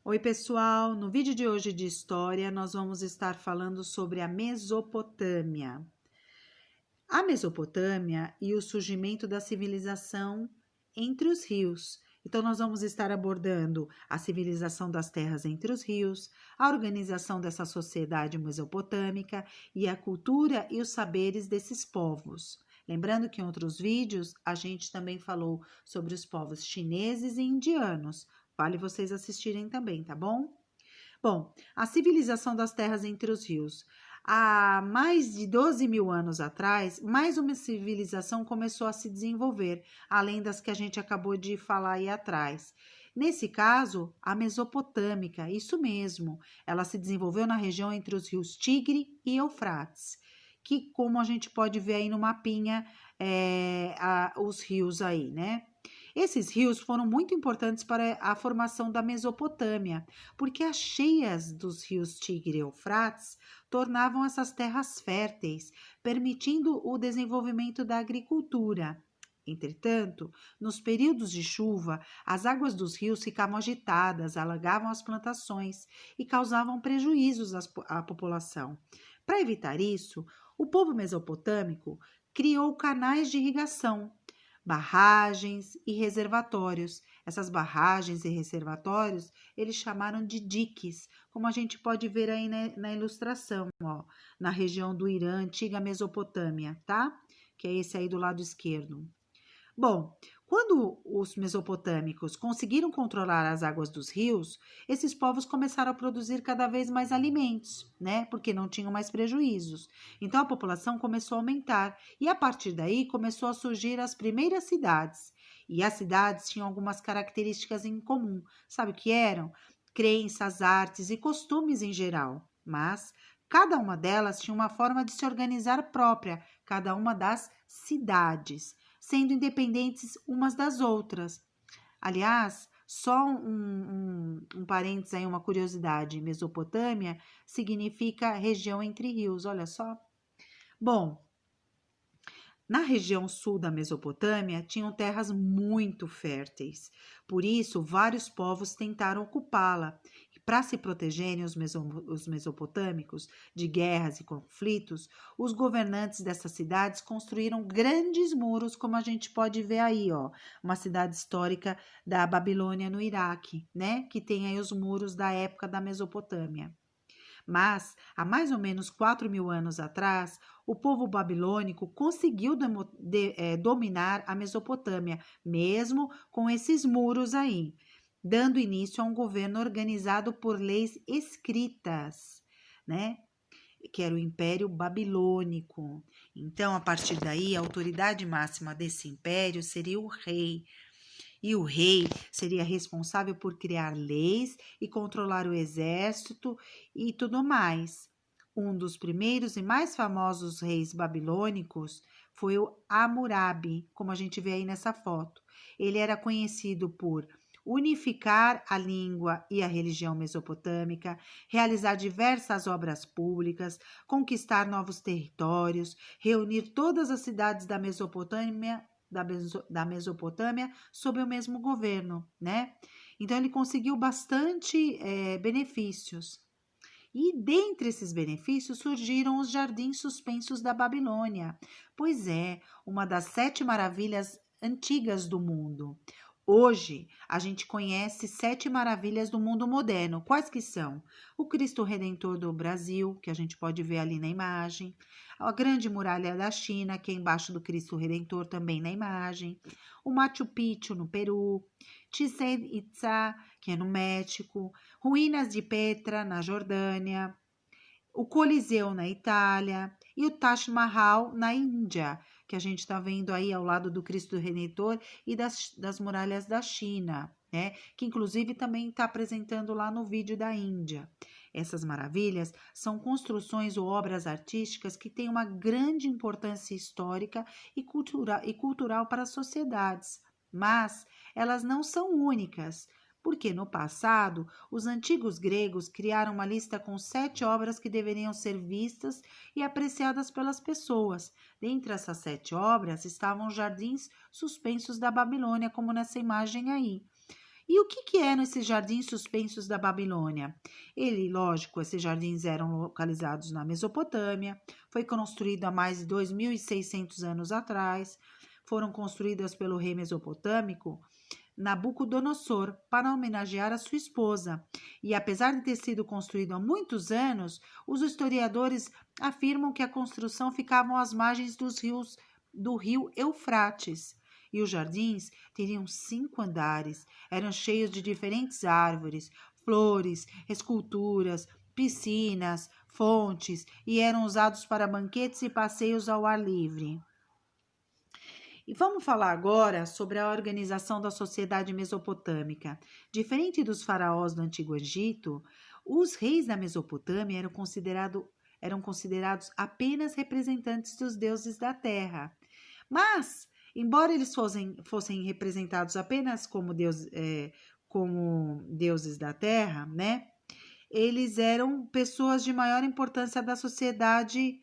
Oi, pessoal! No vídeo de hoje de história, nós vamos estar falando sobre a Mesopotâmia. A Mesopotâmia e o surgimento da civilização entre os rios. Então, nós vamos estar abordando a civilização das terras entre os rios, a organização dessa sociedade mesopotâmica e a cultura e os saberes desses povos. Lembrando que em outros vídeos a gente também falou sobre os povos chineses e indianos. Vale vocês assistirem também, tá bom? Bom, a civilização das terras entre os rios. Há mais de 12 mil anos atrás, mais uma civilização começou a se desenvolver, além das que a gente acabou de falar aí atrás. Nesse caso, a mesopotâmica, isso mesmo, ela se desenvolveu na região entre os rios Tigre e Eufrates, que, como a gente pode ver aí no mapinha, os rios aí, né? Esses rios foram muito importantes para a formação da Mesopotâmia, porque as cheias dos rios Tigre e Eufrates tornavam essas terras férteis, permitindo o desenvolvimento da agricultura. Entretanto, nos períodos de chuva, as águas dos rios ficavam agitadas, alagavam as plantações e causavam prejuízos à população. Para evitar isso, o povo mesopotâmico criou canais de irrigação, barragens e reservatórios. Essas barragens e reservatórios eles chamaram de diques, como a gente pode ver aí na ilustração, ó, na região do Irã, antiga Mesopotâmia, tá? Que é esse aí do lado esquerdo. Bom, quando os mesopotâmicos conseguiram controlar as águas dos rios, esses povos começaram a produzir cada vez mais alimentos, né? Porque não tinham mais prejuízos. Então a população começou a aumentar e a partir daí começou a surgir as primeiras cidades. E as cidades tinham algumas características em comum. Sabe o que eram? Crenças, artes e costumes em geral. Mas cada uma delas tinha uma forma de se organizar própria, cada uma das cidades, sendo independentes umas das outras. Aliás, só um parênteses aí, uma curiosidade: Mesopotâmia significa região entre rios, olha só. Bom, na região sul da Mesopotâmia tinham terras muito férteis, por isso vários povos tentaram ocupá-la. E para se protegerem os mesopotâmicos de guerras e conflitos, os governantes dessas cidades construíram grandes muros, como a gente pode ver aí, ó, uma cidade histórica da Babilônia no Iraque, né, que tem aí os muros da época da Mesopotâmia. Mas, há mais ou menos 4 mil anos atrás, o povo babilônico conseguiu dominar a Mesopotâmia, mesmo com esses muros aí, dando início a um governo organizado por leis escritas, né? Que era o Império Babilônico. Então, a partir daí, a autoridade máxima desse império seria o rei. E o rei seria responsável por criar leis e controlar o exército e tudo mais. Um dos primeiros e mais famosos reis babilônicos foi o Hammurabi, como a gente vê aí nessa foto. Ele era conhecido por unificar a língua e a religião mesopotâmica, realizar diversas obras públicas, conquistar novos territórios, reunir todas as cidades da Mesopotâmia sob o mesmo governo, né? Então ele conseguiu bastante benefícios. E dentre esses benefícios surgiram os jardins suspensos da Babilônia. Pois é, uma das 7 maravilhas antigas do mundo. Hoje, a gente conhece 7 maravilhas do mundo moderno. Quais que são? O Cristo Redentor do Brasil, que a gente pode ver ali na imagem. A Grande Muralha da China, que é embaixo do Cristo Redentor também na imagem. O Machu Picchu no Peru. Chichén Itzá, que é no México. Ruínas de Petra na Jordânia. O Coliseu na Itália e o Taj Mahal na Índia, que a gente está vendo aí ao lado do Cristo Redentor e das muralhas da China, né? Que inclusive também está apresentando lá no vídeo da Índia. Essas maravilhas são construções ou obras artísticas que têm uma grande importância histórica e cultural para as sociedades, mas elas não são únicas, porque no passado os antigos gregos criaram uma lista com 7 obras que deveriam ser vistas e apreciadas pelas pessoas. Dentre essas 7 obras estavam os jardins suspensos da Babilônia, como nessa imagem aí. E o que eram esses jardins suspensos da Babilônia? Lógico, esses jardins eram localizados na Mesopotâmia, foi construído há mais de 2.600 anos atrás, foram construídas pelo rei mesopotâmico Nabucodonosor para homenagear a sua esposa. E apesar de ter sido construído há muitos anos, os historiadores afirmam que a construção ficava às margens do rio Eufrates. E os jardins teriam 5 andares, eram cheios de diferentes árvores, flores, esculturas, piscinas, fontes e eram usados para banquetes e passeios ao ar livre. E vamos falar agora sobre a organização da sociedade mesopotâmica. Diferente dos faraós do Antigo Egito, os reis da Mesopotâmia eram considerados apenas representantes dos deuses da terra. Mas, embora eles fossem representados apenas como deuses da terra, né? Eles eram pessoas de maior importância da sociedade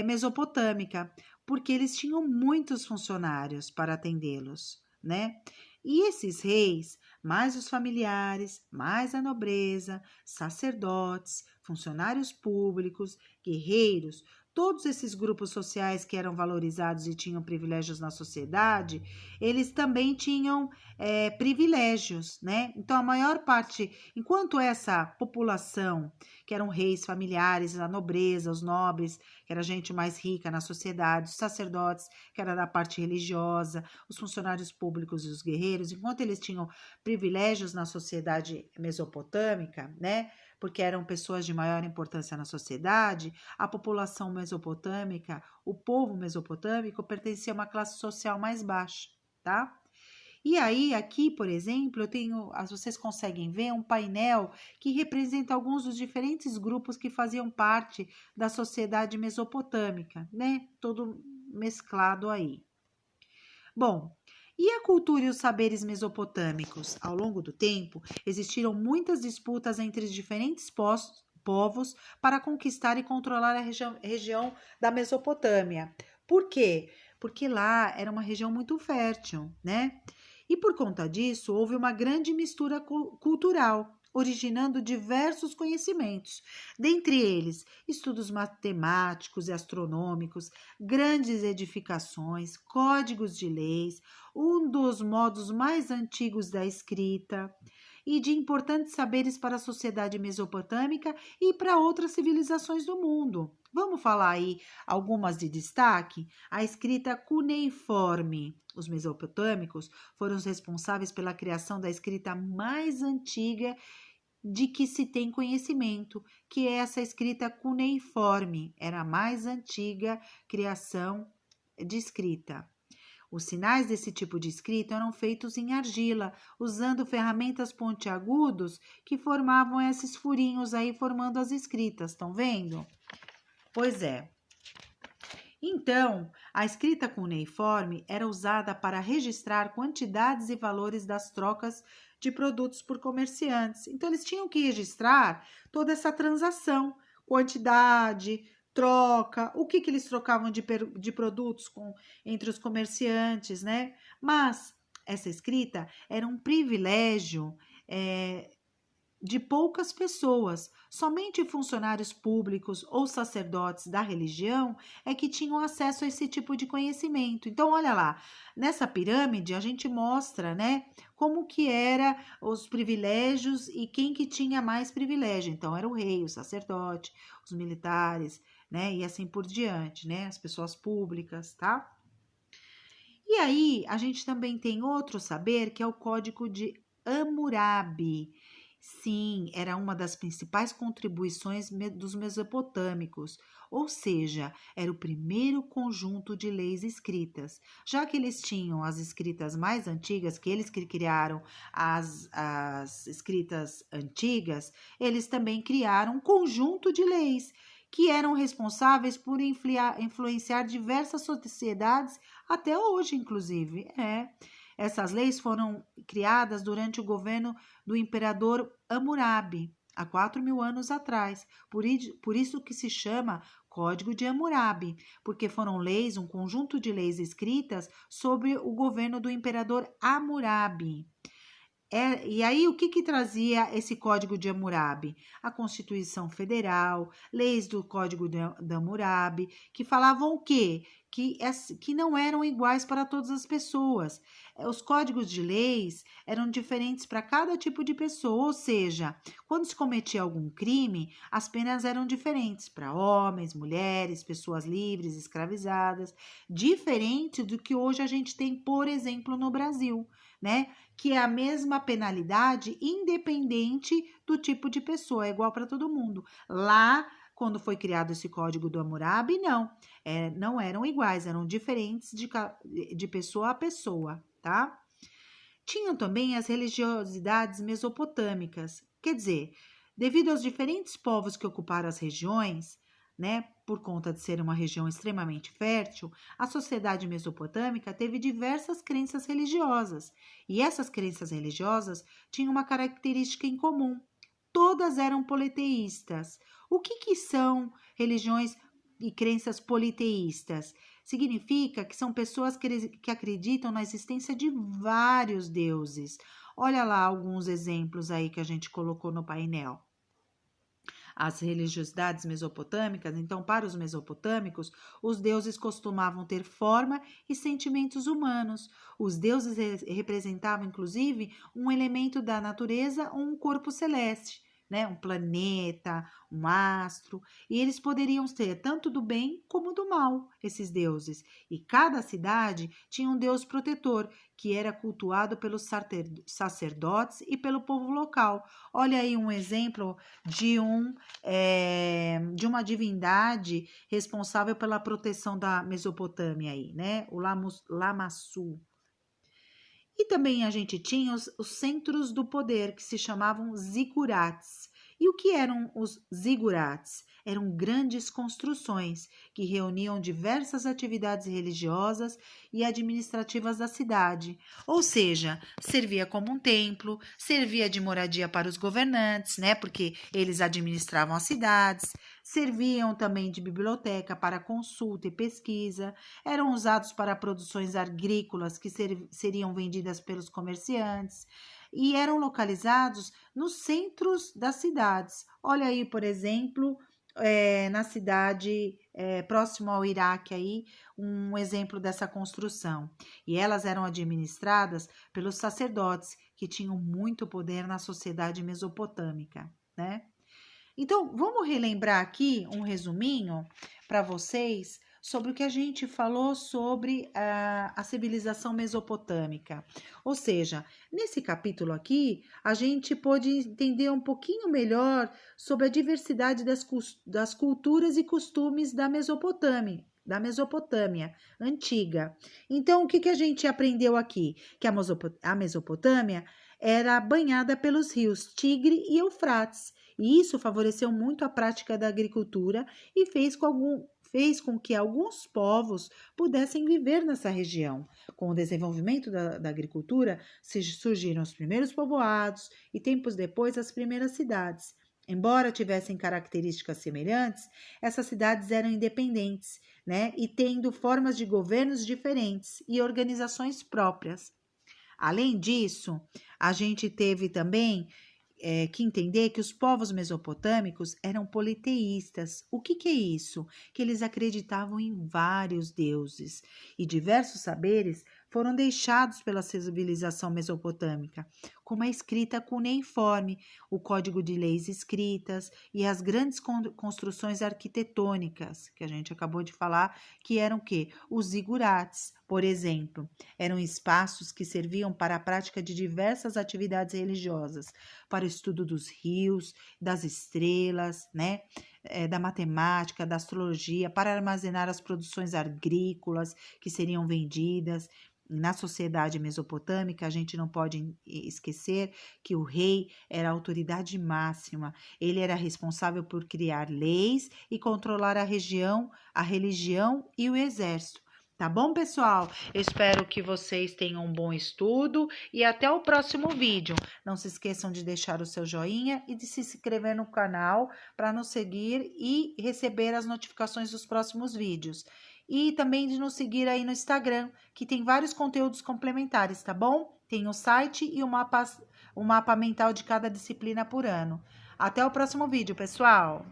mesopotâmica, porque eles tinham muitos funcionários para atendê-los, né? E esses reis, mais os familiares, mais a nobreza, sacerdotes, funcionários públicos, guerreiros, todos esses grupos sociais que eram valorizados e tinham privilégios na sociedade, eles também tinham privilégios, né? Então, a maior parte, enquanto essa população, que eram reis, familiares, a nobreza, os nobres, que era a gente mais rica na sociedade, os sacerdotes, que era da parte religiosa, os funcionários públicos e os guerreiros, enquanto eles tinham privilégios na sociedade mesopotâmica, né? Porque eram pessoas de maior importância na sociedade, a população mesopotâmica, o povo mesopotâmico pertencia a uma classe social mais baixa, tá? E aí, aqui, por exemplo, vocês conseguem ver um painel que representa alguns dos diferentes grupos que faziam parte da sociedade mesopotâmica, né? Todo mesclado aí. Bom, e a cultura e os saberes mesopotâmicos? Ao longo do tempo, existiram muitas disputas entre os diferentes povos para conquistar e controlar a região da Mesopotâmia. Por quê? Porque lá era uma região muito fértil, né? E por conta disso, houve uma grande mistura cultural, originando diversos conhecimentos, dentre eles estudos matemáticos e astronômicos, grandes edificações, códigos de leis, um dos modos mais antigos da escrita e de importantes saberes para a sociedade mesopotâmica e para outras civilizações do mundo. Vamos falar aí algumas de destaque? A escrita cuneiforme. Os mesopotâmicos foram os responsáveis pela criação da escrita mais antiga de que se tem conhecimento, que é essa escrita cuneiforme, era a mais antiga criação de escrita. Os sinais desse tipo de escrita eram feitos em argila, usando ferramentas pontiagudos que formavam esses furinhos aí, formando as escritas, estão vendo? Pois é. Então, a escrita cuneiforme era usada para registrar quantidades e valores das trocas de produtos por comerciantes. Então, eles tinham que registrar toda essa transação, quantidade, troca, o que eles trocavam de produtos entre os comerciantes, né? Mas essa escrita era um privilégio de poucas pessoas. Somente funcionários públicos ou sacerdotes da religião é que tinham acesso a esse tipo de conhecimento. Então, olha lá, nessa pirâmide a gente mostra, né, como que era os privilégios e quem que tinha mais privilégio. Então, era o rei, o sacerdote, os militares, né, e assim por diante, né, as pessoas públicas, tá? E aí, a gente também tem outro saber que é o Código de Hammurabi. Sim, era uma das principais contribuições dos mesopotâmicos, ou seja, era o primeiro conjunto de leis escritas. Já que eles tinham as escritas mais antigas, que eles que criaram as escritas antigas, eles também criaram um conjunto de leis que eram responsáveis por influenciar diversas sociedades, até hoje, inclusive. Essas leis foram criadas durante o governo do imperador Hammurabi, há 4.000 anos atrás. Por isso que se chama Código de Hammurabi, porque foram leis, um conjunto de leis escritas sobre o governo do imperador Hammurabi. E aí, o que trazia esse Código de Hammurabi? A Constituição Federal, leis do Código de Hammurabi, que falavam o quê? Que não eram iguais para todas as pessoas. Os códigos de leis eram diferentes para cada tipo de pessoa, ou seja, quando se cometia algum crime, as penas eram diferentes para homens, mulheres, pessoas livres, escravizadas, diferente do que hoje a gente tem, por exemplo, no Brasil, né? Que é a mesma penalidade, independente do tipo de pessoa, é igual para todo mundo. Lá, quando foi criado esse Código do Hammurabi, não eram iguais, eram diferentes de pessoa a pessoa, tá? Tinham também as religiosidades mesopotâmicas, quer dizer, devido aos diferentes povos que ocuparam as regiões, né, por conta de ser uma região extremamente fértil, a sociedade mesopotâmica teve diversas crenças religiosas, e essas crenças religiosas tinham uma característica em comum. Todas eram politeístas. O que são religiões e crenças politeístas? Significa que são pessoas que acreditam na existência de vários deuses. Olha lá alguns exemplos aí que a gente colocou no painel. As religiosidades mesopotâmicas, então, para os mesopotâmicos, os deuses costumavam ter forma e sentimentos humanos. Os deuses representavam, inclusive, um elemento da natureza ou um corpo celeste, né? Um planeta, um astro, e eles poderiam ser tanto do bem como do mal, esses deuses. E cada cidade tinha um deus protetor, que era cultuado pelos sacerdotes e pelo povo local. Olha aí um exemplo de de uma divindade responsável pela proteção da Mesopotâmia aí, né? O Lamassu. E também a gente tinha os centros do poder, que se chamavam zigurates. E o que eram os zigurates? Eram grandes construções que reuniam diversas atividades religiosas e administrativas da cidade. Ou seja, servia como um templo, servia de moradia para os governantes, né? Porque eles administravam as cidades, serviam também de biblioteca para consulta e pesquisa, eram usados para produções agrícolas que seriam vendidas pelos comerciantes e eram localizados nos centros das cidades. Olha aí, por exemplo, na cidade próximo ao Iraque aí, um exemplo dessa construção. E elas eram administradas pelos sacerdotes, que tinham muito poder na sociedade mesopotâmica, né? Então, vamos relembrar aqui um resuminho para vocês sobre o que a gente falou sobre a civilização mesopotâmica. Ou seja, nesse capítulo aqui, a gente pôde entender um pouquinho melhor sobre a diversidade das culturas e costumes da Mesopotâmia antiga. Então, o que a gente aprendeu aqui? Que a Mesopotâmia era banhada pelos rios Tigre e Eufrates, e isso favoreceu muito a prática da agricultura e fez com que alguns povos pudessem viver nessa região. Com o desenvolvimento da agricultura, surgiram os primeiros povoados e, tempos depois, as primeiras cidades. Embora tivessem características semelhantes, essas cidades eram independentes, né? E tendo formas de governos diferentes e organizações próprias. Além disso, a gente teve também que entender que os povos mesopotâmicos eram politeístas. O que é isso? Que eles acreditavam em vários deuses e diversos saberes foram deixados pela civilização mesopotâmica, como a escrita cuneiforme, o código de leis escritas e as grandes construções arquitetônicas, que a gente acabou de falar, que eram o quê? Os zigurates, por exemplo, eram espaços que serviam para a prática de diversas atividades religiosas, para o estudo dos rios, das estrelas, né? Da matemática, da astrologia, para armazenar as produções agrícolas que seriam vendidas. Na sociedade mesopotâmica, a gente não pode esquecer que o rei era a autoridade máxima. Ele era responsável por criar leis e controlar a religião e o exército. Tá bom, pessoal? Eu espero que vocês tenham um bom estudo e até o próximo vídeo. Não se esqueçam de deixar o seu joinha e de se inscrever no canal para nos seguir e receber as notificações dos próximos vídeos. E também de nos seguir aí no Instagram, que tem vários conteúdos complementares, tá bom? Tem o site e o mapa o mapa mental de cada disciplina por ano. Até o próximo vídeo, pessoal!